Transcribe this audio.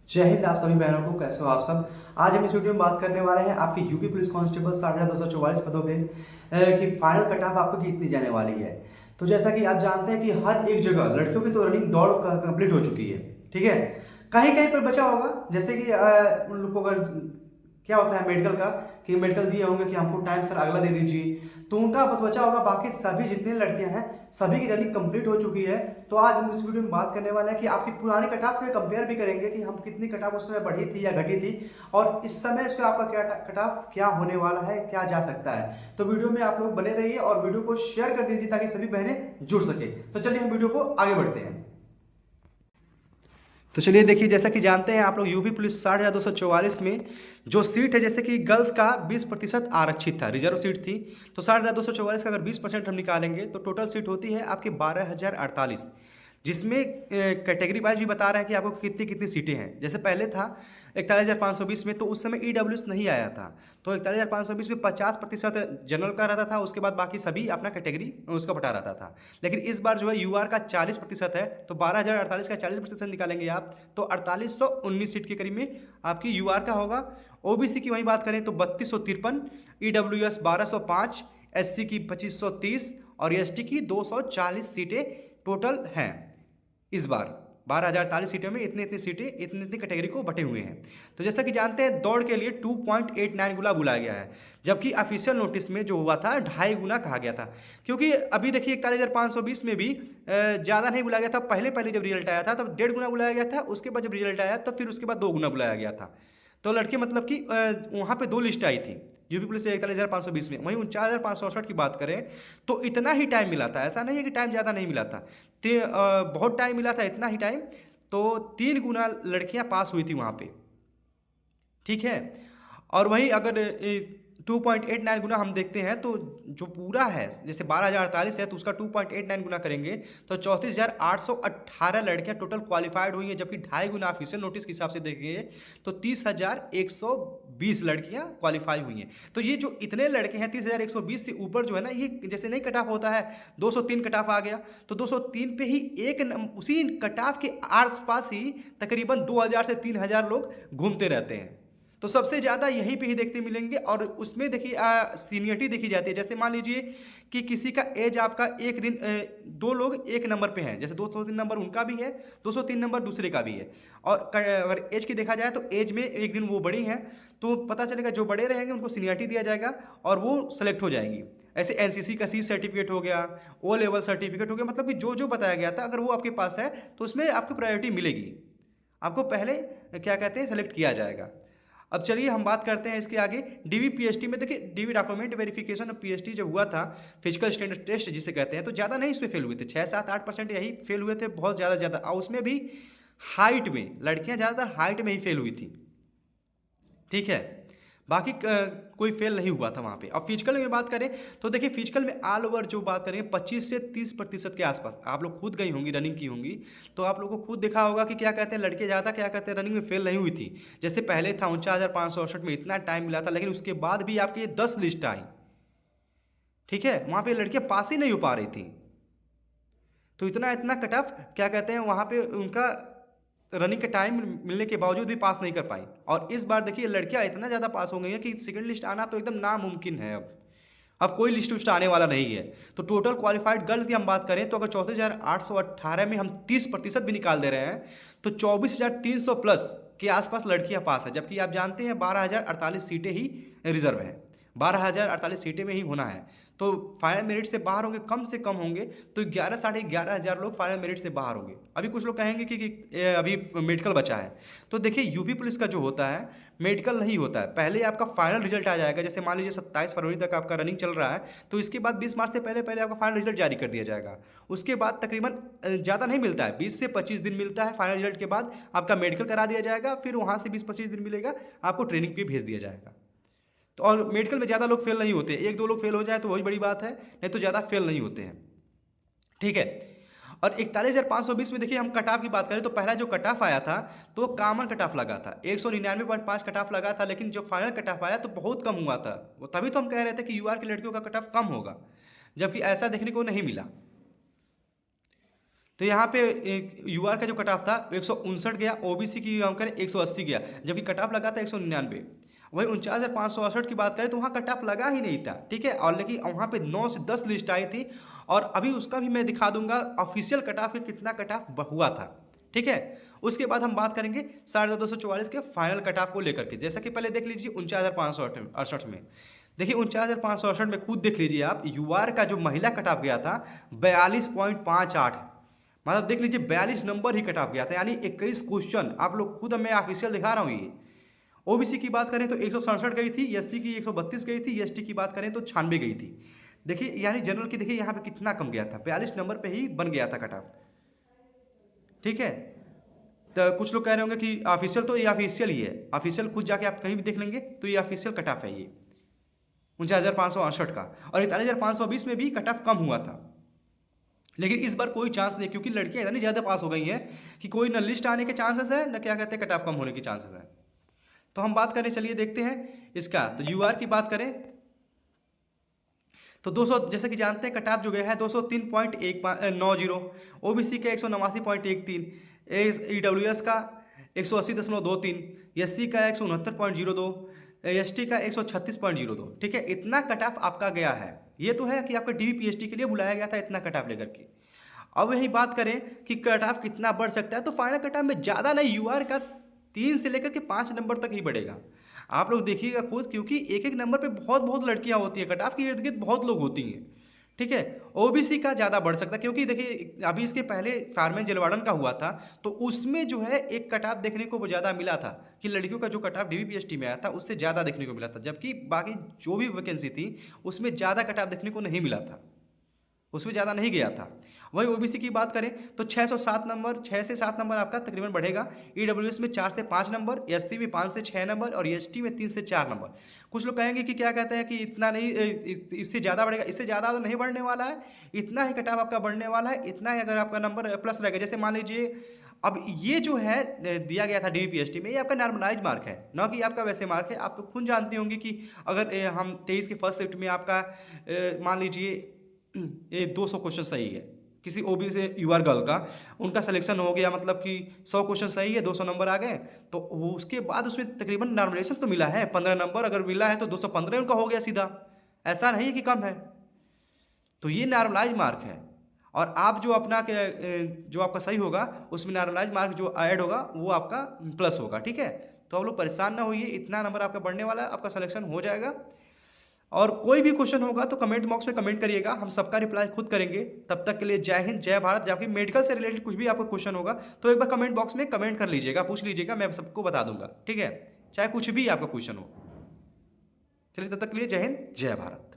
जय हिंद। आप सभी बहनों को कैसे हो आप सब। आज हम इस वीडियो में बात करने वाले हैं आपके यूपी पुलिस कांस्टेबल 6244 पदों पे कि फाइनल कट ऑफ आपको कितनी जाने वाली है। तो जैसा कि आप जानते हैं कि हर एक जगह लड़कियों की तो रनिंग दौड़ कंप्लीट हो चुकी है, ठीक है। कहीं कहीं पर बचा होगा, जैसे कि उन लोगों का क्या होता है मेडिकल का, कि मेडिकल दिए होंगे कि हमको टाइम सर अगला दे दीजिए, तो उनका बस बचा होगा। बाकी सभी जितने लड़कियां हैं सभी की रनिंग कंप्लीट हो चुकी है। तो आज हम इस वीडियो में बात करने वाले हैं कि आपकी पुरानी कट ऑफ से कंपेयर भी करेंगे कि हम कितनी कट ऑफ उस समय बढ़ी थी या घटी थी, और इस समय इसका आपका क्या कट ऑफ क्या होने वाला है, क्या जा सकता है। तो वीडियो में आप लोग बने रहिए और वीडियो को शेयर कर दीजिए ताकि सभी बहनें जुड़ सके। तो चलिए हम वीडियो को आगे बढ़ते हैं। तो चलिए देखिए, जैसा कि जानते हैं आप लोग यूपी पुलिस 6244 में जो सीट है, जैसे कि गर्ल्स का 20% आरक्षित था, रिजर्व सीट थी। तो 6244 का अगर 20% हम निकालेंगे तो टोटल सीट होती है आपकी 12,048, जिसमें कैटेगरी वाइज भी बता रहा है कि आपको कितनी कितनी सीटें हैं। जैसे पहले था 41,520 में, तो उस समय ईडब्ल्यूएस नहीं आया था, तो 41,520 में 50% जनरल का रहता था, उसके बाद बाकी सभी अपना कैटेगरी उसका बटा रहता था। लेकिन इस बार जो है यूआर का 40% है, तो 12,048 का 40% निकालेंगे आप तो 4819 सीट के करीब में आपकी यूआर का होगा। ओबीसी की वही बात करें तो 3253, ईडब्ल्यूएस 1205, एससी की 2530 और एसटी की 240 सीटें टोटल हैं। इस बार 12,048 सीटों में इतनी इतनी सीटें इतनी इतनी कैटेगरी को बटे हुए हैं। तो जैसा कि जानते हैं दौड़ के लिए 2.89 गुना बुलाया गया है, जबकि ऑफिशियल नोटिस में जो हुआ था 2.5 गुना कहा गया था। क्योंकि अभी देखिए 41,520 में भी ज़्यादा नहीं बुलाया गया था। पहले पहले जब रिजल्ट आया था तब 1.5 गुना बुलाया गया था, उसके बाद जब रिजल्ट आया तो फिर उसके बाद 2 गुना बुलाया गया था। तो लड़के मतलब कि वहाँ पे 2 लिस्ट आई थी यूपी पुलिस से 41,520 में। वहीं 49,568 की बात करें तो इतना ही टाइम मिला था, ऐसा नहीं है कि टाइम ज़्यादा नहीं मिला था। बहुत टाइम मिला था, इतना ही टाइम। तो 3 गुना लड़कियां पास हुई थी वहाँ पे, ठीक है। और वहीं अगर 2.89 गुना हम देखते हैं तो जो पूरा है, जैसे 12,048 है तो उसका 2.89 गुना करेंगे तो 34,818 लड़कियां टोटल क्वालिफाइड हुई हैं, जबकि 2.5 गुना ऑफिशियल नोटिस के हिसाब से देखेंगे तो 30,120 लड़कियां क्वालिफाई हुई हैं। तो ये जो इतने लड़के हैं 30,120 से ऊपर जो है ना, ये जैसे नहीं कट ऑफ होता है 203 कट ऑफ आ गया, तो 203 पे ही उसी कट ऑफ के आसपास ही तकरीबन 2,000 से 3,000 लोग घूमते रहते हैं। तो सबसे ज़्यादा यहीं पे ही देखते मिलेंगे। और उसमें देखिए सीनियरिटी देखी जाती है। जैसे मान लीजिए कि किसी का एज आपका एक दिन 2 लोग एक नंबर पे हैं, जैसे 203 नंबर उनका भी है, 203 नंबर दूसरे का भी है। और अगर एज की देखा जाए तो एज में एक दिन वो बड़ी हैं, तो पता चलेगा जो बड़े रहेंगे उनको सीनियरिटी दिया जाएगा और वो सेलेक्ट हो जाएंगी। ऐसे एनसीसी का सी सर्टिफिकेट हो गया, ओ लेवल सर्टिफिकेट हो गया, मतलब कि जो जो बताया गया था अगर वो आपके पास है तो उसमें आपको प्रायोरिटी मिलेगी। आपको पहले क्या कहते हैं सेलेक्ट किया जाएगा। अब चलिए हम बात करते हैं इसके आगे डीवी पीएचटी में। देखिए DV document verification of PHT जब हुआ था, फिजिकल स्टैंडर्ड टेस्ट जिसे कहते हैं, तो ज़्यादा नहीं इसमें फेल हुए थे, 6-7-8% यही फेल हुए थे, बहुत ज़्यादा। और उसमें भी हाइट में लड़कियां ज़्यादातर हाइट में ही फेल हुई थी, ठीक है। बाकी कोई फेल नहीं हुआ था वहाँ पे। अब फिजिकल में बात करें तो देखिए फिजिकल में ऑल ओवर जो बात करेंगे 25 से 30% के आसपास। आप लोग खुद गई होंगी, रनिंग की होंगी, तो आप लोगों को खुद देखा होगा कि क्या कहते हैं लड़के ज़्यादा क्या कहते हैं रनिंग में फेल नहीं हुई थी। जैसे पहले था 49,568 में इतना टाइम मिला था, लेकिन उसके बाद भी आपकी ये 10 लिस्ट आई, ठीक है। वहाँ पर लड़कियाँ पास ही नहीं हो पा रही थी। तो इतना इतना कट ऑफ क्या कहते हैं वहाँ पे उनका रनिंग के टाइम मिलने के बावजूद भी पास नहीं कर पाई। और इस बार देखिए लड़कियां इतना ज़्यादा पास हो गई हैं कि सेकंड लिस्ट आना तो एकदम नामुमकिन है। अब कोई लिस्ट उस्ट आने वाला नहीं है। तो टोटल क्वालिफाइड गर्ल्स की हम बात करें तो अगर 34,818 में हम 30% भी निकाल दे रहे हैं तो 24,300 प्लस के आसपास लड़कियां पास है। जबकि आप जानते हैं 12,048 सीटें ही रिजर्व हैं, 12,048 सीटें में ही होना है। तो फाइनल मेरिट से बाहर होंगे, कम से कम होंगे तो 11-11,500 लोग फाइनल मेरिट से बाहर होंगे। अभी कुछ लोग कहेंगे कि अभी मेडिकल बचा है। तो देखिए यूपी पुलिस का जो होता है मेडिकल नहीं होता है, पहले आपका फाइनल रिजल्ट आ जाएगा। जैसे मान लीजिए 27 फरवरी तक आपका रनिंग चल रहा है, तो इसके बाद 20 मार्च से पहले पहले आपका फाइनल रिजल्ट जारी कर दिया जाएगा। उसके बाद तकरीबन ज़्यादा नहीं मिलता है, 20 से 25 दिन मिलता है। फाइनल रिजल्ट के बाद आपका मेडिकल करा दिया जाएगा, फिर वहाँ से 20-25 दिन मिलेगा, आपको ट्रेनिंग पे भेज दिया जाएगा। तो और मेडिकल में ज़्यादा लोग फेल नहीं होते, 1-2 लोग फेल हो जाए तो वही बड़ी बात है, नहीं तो ज़्यादा फेल नहीं होते हैं, ठीक है। और 41,520 में देखिए हम कट ऑफ की बात करें तो पहला जो कट ऑफ आया था तो वो कॉमन कट ऑफ लगा था, 199.5 कट ऑफ लगा था। लेकिन जो फाइनल कट ऑफ आया तो बहुत कम हुआ था, वो तभी तो हम कह रहे थे कि यूआर की लड़कियों का कट ऑफ कम होगा, जबकि ऐसा देखने को नहीं मिला। तो यहाँ पे यूआर का जो कट ऑफ था 159 गया, ओबीसी की हम करें 180 गया, जबकि कट ऑफ लगा था 199। वही 49,568 की बात करें तो वहाँ कट ऑफ लगा ही नहीं था, ठीक है। और लेकिन वहाँ पे 9 से 10 लिस्ट आई थी, और अभी उसका भी मैं दिखा दूंगा ऑफिशियल कट ऑफ कितना कट ऑफ हुआ था, ठीक है। उसके बाद हम बात करेंगे 244 के फाइनल कट ऑफ को लेकर के। जैसा कि पहले देख लीजिए 49,568 में, देखिए 49,568 में खुद देख लीजिए आप, यूआर का जो महिला कट ऑफ गया था 42.58, मतलब देख लीजिए 42 नंबर ही कट ऑफ गया था, यानी 21 क्वेश्चन। आप लोग खुद, मैं ऑफिशियल दिखा रहा हूँ ये। ओबीसी की बात करें तो 167 गई थी, एससी की 132 गई थी, एसटी की बात करें तो 96 गई थी। देखिए यानी जनरल की देखिए यहाँ पे कितना कम गया था, 42 नंबर पे ही बन गया था कट ऑफ, ठीक है। तो कुछ लोग कह रहे होंगे कि ऑफिशियल, तो ये ऑफिशियल ही है, ऑफिशियल खुद जाके आप कहीं भी देख लेंगे तो ये ऑफिशियल कट ऑफ है ये 49,568 का। और 41,520 में भी कट ऑफ कम हुआ था, लेकिन इस बार कोई चांस नहीं, क्योंकि लड़कियां इतनी ज़्यादा पास हो गई हैं कि कोई न लिस्ट आने के चांसेस है, न क्या कहते हैं कट ऑफ कम होने के चांसेस है। तो हम बात करें, चलिए देखते हैं इसका। तो यूआर की बात करें तो 200, जैसे कि जानते हैं कट ऑफ जो गया है 203.190, ओबीसी का 189.13, ईडब्ल्यूएस का 180.23, एससी का 169.02, एसटी का 136.02, ठीक है। इतना कट ऑफ आपका गया है। ये तो है कि आपका डीबीपीएसटी के लिए बुलाया गया था इतना कट ऑफ लेकर के। अब यही बात करें कि कट ऑफ कितना बढ़ सकता है, तो फाइनल कट ऑफ में ज़्यादा नहीं, यूआर का 3 से लेकर के 5 नंबर तक ही बढ़ेगा। आप लोग देखिएगा खुद, क्योंकि एक एक नंबर पे बहुत बहुत लड़कियां होती हैं, कट ऑफ के इर्द गिर्द बहुत लोग होती हैं, ठीक है। ओबीसी का ज़्यादा बढ़ सकता है, क्योंकि देखिए अभी इसके पहले फार्मेन जलवाड़न का हुआ था, तो उसमें जो है एक कट ऑफ देखने को ज़्यादा मिला था कि लड़कियों का जो कट ऑफ डीबीपीएसटी में आया था उससे ज़्यादा देखने को मिला था, जबकि बाकी जो भी वैकेंसी थी उसमें ज़्यादा कट ऑफ देखने को नहीं मिला था, उसमें ज़्यादा नहीं गया था। वही ओबीसी की बात करें तो 607 नंबर, 6 से 7 नंबर आपका तकरीबन बढ़ेगा। ईडब्ल्यूएस में 4 से 5 नंबर, एससी में 5 से 6 नंबर, और एसटी में 3 से 4 नंबर। कुछ लोग कहेंगे कि क्या कहते हैं कि इतना नहीं, इससे ज़्यादा बढ़ेगा, इससे ज़्यादा तो नहीं बढ़ने वाला है, इतना ही कट ऑफ आपका बढ़ने वाला है, इतना ही अगर आपका नंबर प्लस रहेगा। जैसे मान लीजिए अब ये जो है दिया गया था डीबीपीएसटी में, ये आपका नॉर्मलाइज मार्क है, ना कि आपका वैसे मार्क है। आप तो खुद जानते होंगे कि अगर हम 23 के फर्स्ट शिफ्ट में आपका मान लीजिए ये 200 क्वेश्चन सही है, किसी ओबी से यूआर गर्ल का, उनका सिलेक्शन हो गया, मतलब कि 100 क्वेश्चन सही है, 200 नंबर आ गए, तो वो उसके बाद उसमें तकरीबन नॉर्मलाइजेशन तो मिला है 15 नंबर, अगर मिला है तो 215 उनका हो गया सीधा, ऐसा नहीं है कि कम है। तो ये नॉर्मलाइज मार्क है, और आप जो अपना जो आपका सही होगा उसमें नॉर्मलाइज मार्क जो ऐड होगा वो आपका प्लस होगा, ठीक है। तो आप लोग परेशान ना होइए, इतना नंबर आपका बढ़ने वाला है, आपका सिलेक्शन हो जाएगा। और कोई भी क्वेश्चन होगा तो कमेंट बॉक्स में कमेंट करिएगा, हम सबका रिप्लाई खुद करेंगे। तब तक के लिए जय हिंद, जय भारत। जबकि मेडिकल से रिलेटेड कुछ भी आपको क्वेश्चन होगा तो एक बार कमेंट बॉक्स में कमेंट कर लीजिएगा, पूछ लीजिएगा, मैं सबको बता दूंगा, ठीक है, चाहे कुछ भी आपका क्वेश्चन हो। चलिए तब तक के लिए जय हिंद, जय भारत।